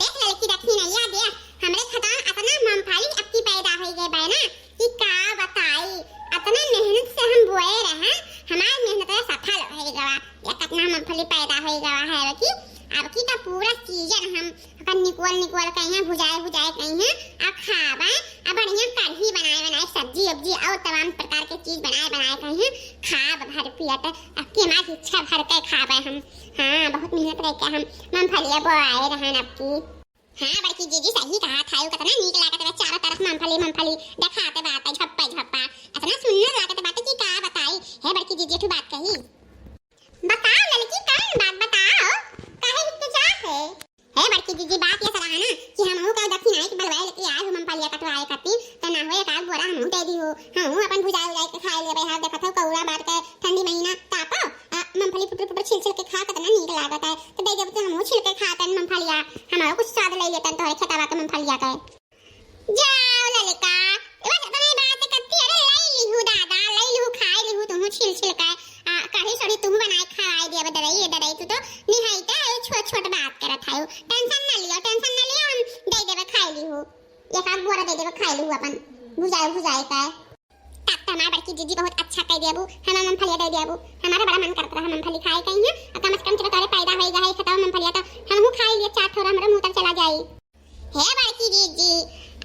देख लड़की रखी नैया देख हमरे खतान अतना मूंगफली अब की पैदा हो गए बे ना कि का बताई अतना मेहनत से हम बोए रहे हमार मेहनत सफल हो गवा या कितना मूंगफली पैदा हो गवा है कि अब की तो पूरा सीजन हम अपन निकोल कहीं भुजाए कहीं अब खाबा अब बढ़िया कढ़ी बनाए सब्जी उब्जी और तमाम प्रकार के चीज बनाए कहीं खाब भर पियत अब की हमारी इच्छा भर के खाबे हम। हाँ बहुत मेहनत करके हम मूंगफली बोआए रहन अब की। हाँ बड़की जीजी सही कहा था कितना नीक लागत है चारों तरफ मूंगफली देखाते बात झप्पा इतना सुंदर लागत बात की का बताई है बड़की जीजी तू बात कही बताओ लड़की कौन बात बताओ काहे हिचकिचात है बड़की जीजी बात ये सलाह ना कि हम का दक्षिण आई कि बलवाए लेके आए मूंगफली कटवाए कती त ना होए का बोरा हम दे दी हो हां अपन भुजाए के खाए लेबे हां देखत हो कौड़ा बात के ठंडी महीना तापो मूंगफली फुट छिल के खा कितना नीक लागत है तो दे जब हम छिल के खातन मूंगफलिया हमारा कुछ स्वाद ले लेतन तोरे खेतवा के मूंगफलिया के जाओ ललका बस अपने बात करती अरे ले लीहू दादा ले लीहू खाए लीहू तुम छिल के कढ़ी सड़ी तुम बनाए खाए दिया डराई तू तो निहाईता छोट बात करत है टेंशन ना लियो हम दे देबे खाए लीहू एक आध बोरा दे देबे खाए लीहू अपन भुजाए का तब हमारा बड़की जीजी बहुत अच्छा कह देबू हम मूंगफली दे देबू हमारा बड़ा मन करता है मूंगफली खाए कहीं है कम से कम चलो पैदा होएगा है खताओ मूंगफली तो हम खाई लिए चार थोड़ा हमरा मुंह तक चला जाई हे बड़की जीजी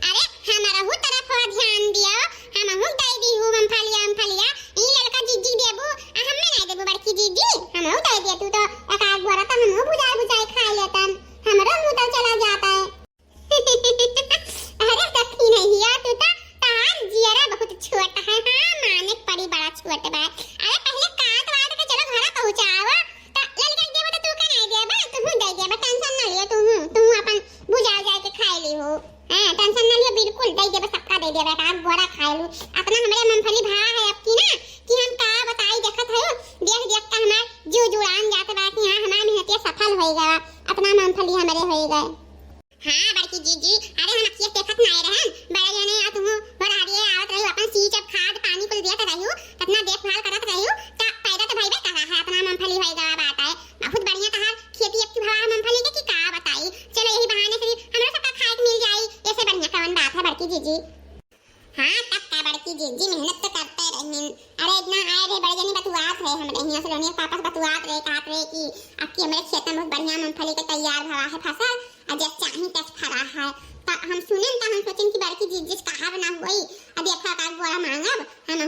अरे हमारा हु तरफ ध्यान दियो हम हु दे दी हूं मूंगफलिया ई लड़का जीजी देबू हम नहीं देबू बड़की जीजी हम हु दे दिया तू तो एक आध बोरा तो हम भुजाए खा लेतन हमरा मुंह तक चला जाता है अरे सखी नहीं है तू तो तार जियरा बहुत छोटा है हां माने पड़ी बड़ा छोटा बा अरे पहले काट वाट के चलो घर पहुंचाओ तो लड़का देबो तो तू का नहीं देबा तू दे देबा टेंशन ना लियो तू अपन भुजा के खाए ली हो हां टेंशन ना लियो बिल्कुल दे देबा सबका दे देबा का बोरा खाए लू अपना हमरे मूंगफली भा है अब की ना कि हम का बताई देखत हो देख के हमार जो जुड़ान जात बा कि हां हमार मेहनत सफल होएगा अपना मूंगफली हमरे होए गए। हां बड़की जीजी अरे हम अखिए देखत नहीं रहन बड़े जने आ तुम बड़ाड़िए आवत रहियो अपन सींच खाद पानी कुल दिया रहियो कितना देखभाल करत रहियो त पैदा तो भइबे करा है अपना मूंगफली होएगा बात है बहुत बढ़िया तहार खेती अब की भवा मूंगफली के की का बताई चलो यही बहाने से हमरा सबका खाए के मिल जाई ऐसे बढ़िया कौन बात है बड़की जीजी। हां तब का बड़की जीजी मेहनत तो करते रहन अरे इतना आए रे बड़े जने बतुआत है हमरे यहां से लोनिया पापा बतुआत रे कहत रे कि अब की हमरे खेत में बहुत बढ़िया मूंगफली के तैयार भवा है फसल आज चाही तक फरा है तो हम सुने तो हम सोचें कि बड़की जीजी कहा बना हुई अब देखा का बोरा मांगब हम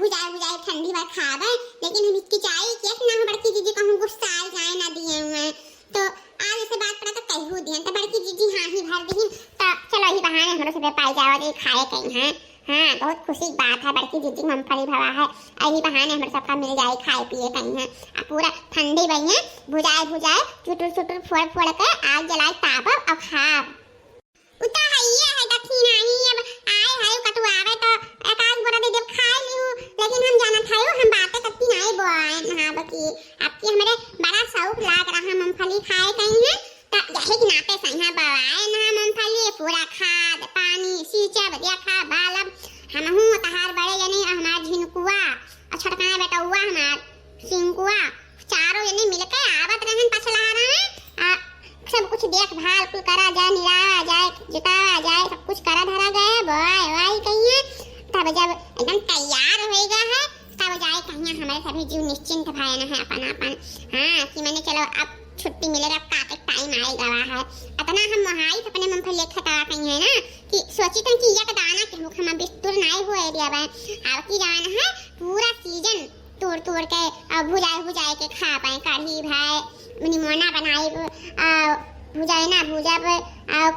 भुजाए ठंडी बार खाबे लेकिन हम इसकी चाय केस ना हो बड़की जीजी कहूं गुस्सा आ जाए ना दिए हुए तो आज ऐसे बात पड़ा तो कहू दिए तो बड़की जीजी हां ही भर दी तो चलो ही बहाने हमरा से पाई जावा दे खाए कहीं है। हां बहुत खुशी की बात है बड़की जीजी मूंगफली भवा है यही बहाने हमरा सबका मिल जाए खाए पिए कहीं है अब पूरा ठंडी बहिए भुजाए चुटुर फोड़ के आग जलाए ताप और खाब उता हइया है दक्षिण आई अब आए है कटवावे तो एक आध बोरा दे जब खाए लिहू लेकिन हम जाना था हम बातें करती नहीं बोआए हां बकी आपकी हमरे बड़ा शौक लाग रहा मूंगफली खाए कहीं है तो यही के नाते सही बोआए ना मूंगफली पूरा खाद पानी सींचा बढ़िया खा बालब हम तहार बड़े जने हमार झिनकुआ और छोटका बेटौआ हमार सिंकुआ चारों जने मिलके आवत रहन पछला रहे सब कुछ देखभाल कुल करा जाए निरा जाए जिताया जाए सब कुछ करा धरा गया बोआई कहिए तब जब एकदम तैयार होएगा है तब जाए कहिए हमारे सभी जीव निश्चिंत भाई है अपन हां कि मैंने चलो अब छुट्टी मिलेगा काटे टाइम आएगा है इतना हम वहाई अपने मूंगफली खता कहीं है ना कि सोची तन कि एक दाना के मुख हम बिस्तुर नहीं हुए दिया बा अब की जान है पूरा सीजन तोड़ के भुजाए के खा पाए कढ़ी भाई निमोना बनाई भुजब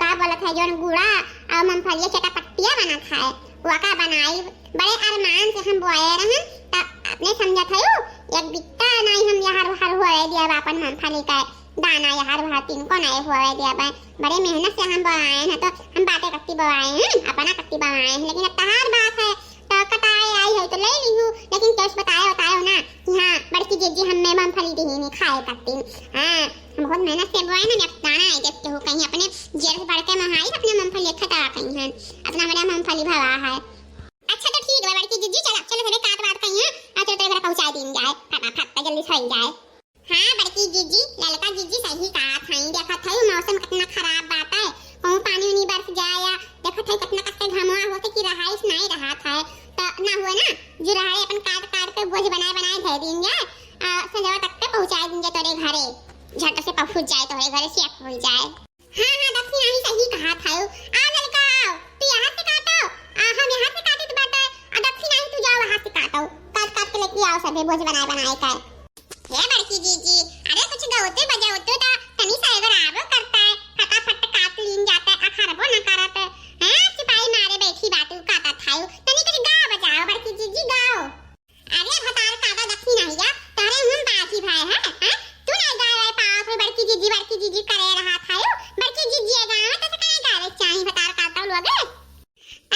का बोलत है जोन गुड़ा और मूंगफली चटापट्टिया बना खाए वका बनाई बड़े अरमान से हम बोए रहन त अपने समझत है एक बित्ता नहीं हम हर होए दिया अपन मूंगफली का दाना हर तीन को नहीं होए दिया बड़े मेहनत से हम बोआए हैं तो हम बातें कत्ती बोआए हैं अपना कत्ती बोआए हैं लेकिन अब तहार बात है तो कटाए आई है तो ले लीहू लेकिन कैसे बताए ना कि हां बड़की जीजी हमें मूंगफली दी नहीं खाए कत्ती हां हम बहुत मेहनत से बोआए ना दाना है देखते हो कहीं अपने जेल से बढ़ के महाई अपने मूंगफली खता कहीं है अपना मेरा मूंगफली भवा है। अच्छा तो ठीक है बड़की जीजी चलो थोड़े काट वाट कहीं है आ चलो तेरे घर पहुंचा दिन जाए फटाफट जल्दी सही जाए। हां बड़की जीजी ललका जीजी सही कहा था देखा था मौसम कितना खराब है ना जो रहा अपन काट काट के बोझ बनाए बनाए धर देंगे संजवा तक पे पहुंचा देंगे तेरे घरे झट से पहुंच जाए तोरे घरे से हो जाए। हां हां दक्षिण ही सही कहा था आ लड़का आओ तू यहां से काटो हम यहां से काटे तो बात है दक्षिण ही तू जाओ वहां से काटो काट काट के लेके आओ सब बोझ बनाए बनाए का हे बड़की जीजी अरे कुछ गाओते बजाओते तो तनी सा अगर आवो करता है फटाफट काट लीन जाता है अखरबो न करत है सिपाही मारे बैठी बातू काटा थायो तनी कुछ गा बजाओ बड़की जीजी गाओ। अरे भतार काटा दक्षिण आइया तारे हम बाकी भाई है तू नहीं गा रहा पास में बड़की जीजी करे रहा थायो बड़की जीजी गावे तो काय गावे चाही भतार काटा लोगे।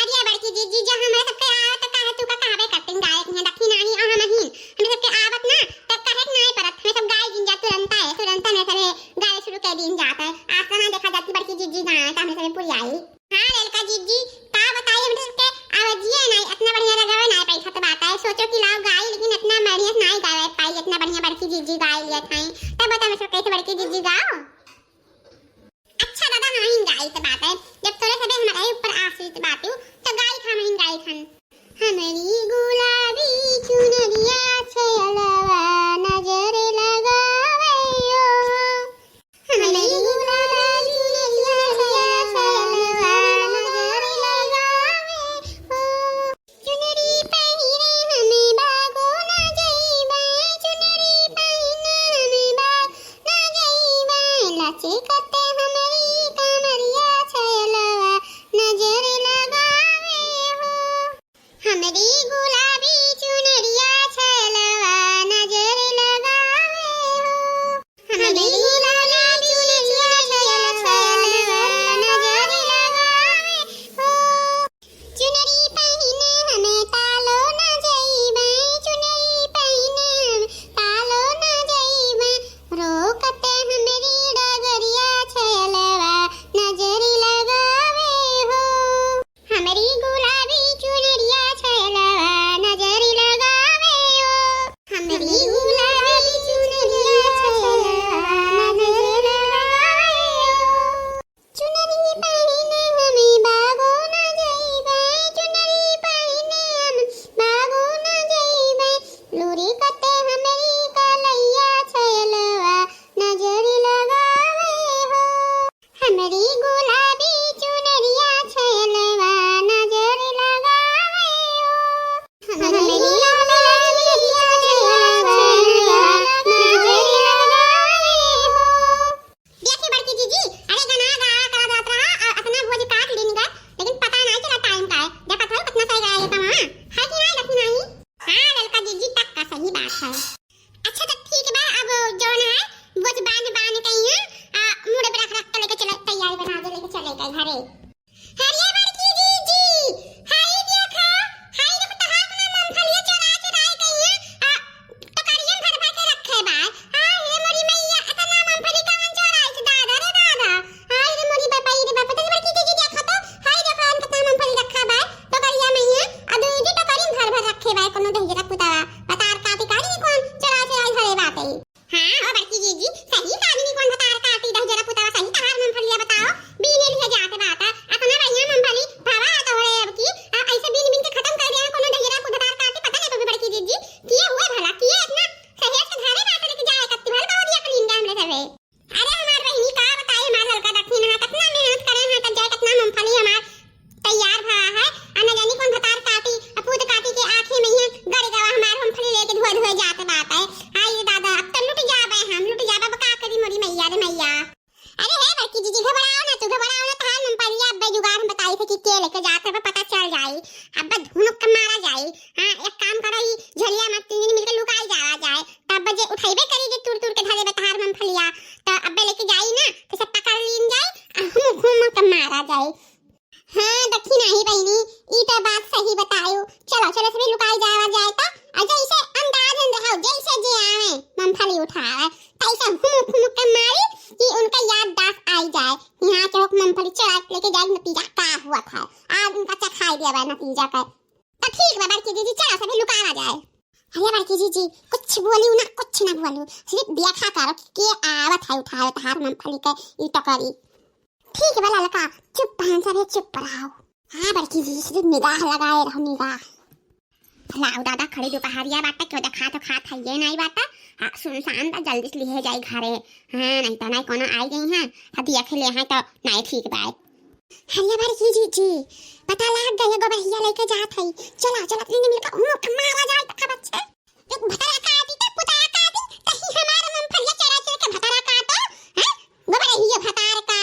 अरे बड़की जीजी जो हमें सबके आवत तो कहे तू का कहबे करतिन गाय ने दक्षिण आही और हम ही हमें सबके आवत ना तो कहे नहीं परत हमें सब गाय जिन जा तुरंत में सबे गाय शुरू कर दिन जाता है आसना देखा जाती बड़की जीजी गावे तो हमें सबे पूरी आई। हां ललका जीजी का बताई हम सबके आवाजिए नहीं इतना बढ़िया लगावे नहीं पैसा तो बात है सोचो कि लाओ गाय लेकिन इतना बढ़िया नहीं गावे पाई इतना बढ़िया बड़की जीजी गाय लिया था तब बता मैं सब कैसे बड़की जीजी गाओ। अच्छा दादा हां ही गाय तो बात है जब तोरे सबे हमारे ऊपर आश्रित बातू तो गाय खा मैं गाय खान हमारी गुलाबी चुनरिया छलवा नजर लगावे ओ हमारी गुलाबी चुनरिया छलवा नजर लगावे ओ चुनरी पहिरे हमें बागो ना जइबा चुनरी पहिने हमें बाग ना जइबा लाचे कते हमारी कमरिया छलवा नजर लगावे हो हमारी गुलाबी चुनरिया छलवा नजर लगावे हो हमारी गुलाबी चुनरिया छलवा नजर लगावे हो चुनरी पहिने हमें तालो ना जइबा चुनरी पहिने हम तालो ना जइबा रोकते हमारी डगरिया छलवा नजर लगावे हो हमारी गुलाबी चुनरिया छलवा नजर लगावे हो हमारी गुलाबी चुनरिया छलवा नजर लगावे हो चुनरी पहिने हमें बागो ना जइबा चुनरी पहिने हम बागो ना जइबा लूरी कते हमारी कलैया छलवा नजर लगावे हो हमारी गुलाबी चुनरिया छलवा नजर लगावे हो हमारी गुलाबी चुनरिया छलवा नजर लगावे हो। देखिए बड़की जीजी अरे गाना गा करा जात रहा और अपना भोज काट लेनी गए लेकिन पता नहीं चला टाइम का है जब पता है कितना सही गाया था वहां है कि नहीं दक्षिण आई। हां ललका जीजी पक्का सही बात है। अच्छा तो ठीक है अब जो है भोज बांध कहीं है मुड़े पे रख के लेके चलो तैयारी बना दे लेके चले गए घरे। अरे बड़की जीजी हाय देखो तो हाथ में मूंगफली चुरा गई है तो करियन भर भर के रखे बा हाय रे मोरी मैया इतना मूंगफली कौन चोराई से दादा रे दादा हाय रे मोरी बाबा रे बाबा तो बड़की जीजी देखो तो हाय देखो हम कितना मूंगफली रखा बा तो करिया मैया अदूजी तो करियन भर भर रखे बा कोनो दहिरा पुतावा बतार काटी काटी कौन चोरा घरे बात है। हां हो बड़की जीजी सही आदमी कौन बतार काटी दहिरा पुतावा सही तहार मूंगफली बताओ बीने लिए जाते बात है अपना बढ़िया मूंगफली भावा तो है अब की ऐसे बीन के खत्म कर दिया कोनो दहिरा पुतार काटी पता नहीं तो बड़की जीजी किए हुए भला किए इतना सही से घरे बात लेके जाए कत्ती भल बहुत दिया क्लीन गाम ले सबे। अरे हमार बहिनी का बताई हमार हल्का दक्षिण हां कितना मेहनत करे हैं तब जाए कितना मूंगफली हमार तैयार भा है अन जानी कौन भतार काटी अपूत काटी के आंखें में ही गड़ गवा हमार मूंगफली लेके धोए जाते बात है। हाय दादा अब तो लुट जाबे हम लुट जाबे बका करी मोरी मैया रे मैया। अरे हे बड़की जीजी घबराओ ना थान मूंगफली अब जुगाड़ हम बताई थे कि के लेके जाते हैं पता चल जाए अब धुनुक के मारा जाए। हां एक काम करो ही झलिया मत तीन मिलके लुकाई जाए तब जे उठाइबे करी जे तुर के धरे बतार मूंगफलिया तो अब लेके जाई ना तो सब पकड़ लीन जाए हम घूम के मारा जाए। हां दक्षिण आई बहिनी ई तो बात सही बतायो चलो सभी लुकाई जाए तो अजय से अंदाज दिखाओ जैसे जे आवे मूंगफली उठावे तैसे घूम के मारी कि उनका याददाश्त आई जाए यहां चौक मूंगफली चढ़ा लेके जाए नतीजा का हुआ था आज उनका चखाई दिया नतीजा का तो ठीक है बड़की दीदी चलो सभी लुकाया जाए। अरे बड़की जीजी कुछ बोलियो ना कुछ ना बोलियो सिर्फ देखा करो कि आवत है उठावे तहार मूंगफली के ई टकरी ठीक है ललका चुप बहन सब चुप रहो। हां बड़की जीजी सिर्फ निगाह लगाए रहो निगाह। लाव दादा खड़ी दोपहरिया बाटा क्यों देखा तो खात है ये नहीं बाटा हाँ सुनसान बा जल्दी से लिए जाई घरे हाँ नहीं तो नहीं कोनो आई गई हैं हदी अकेले हैं तो नहीं ठीक बा हरिया बारी की जी पता लग गया गो भैया लेके जात है चला चला अपने मिलकर मुख मारा जाए तक बच्चे एक भतरा का आदि तक पुता का आदि तही हमारे मूंगफलिया चरा चरा के भतरा का तो हैं गो भैया भतार का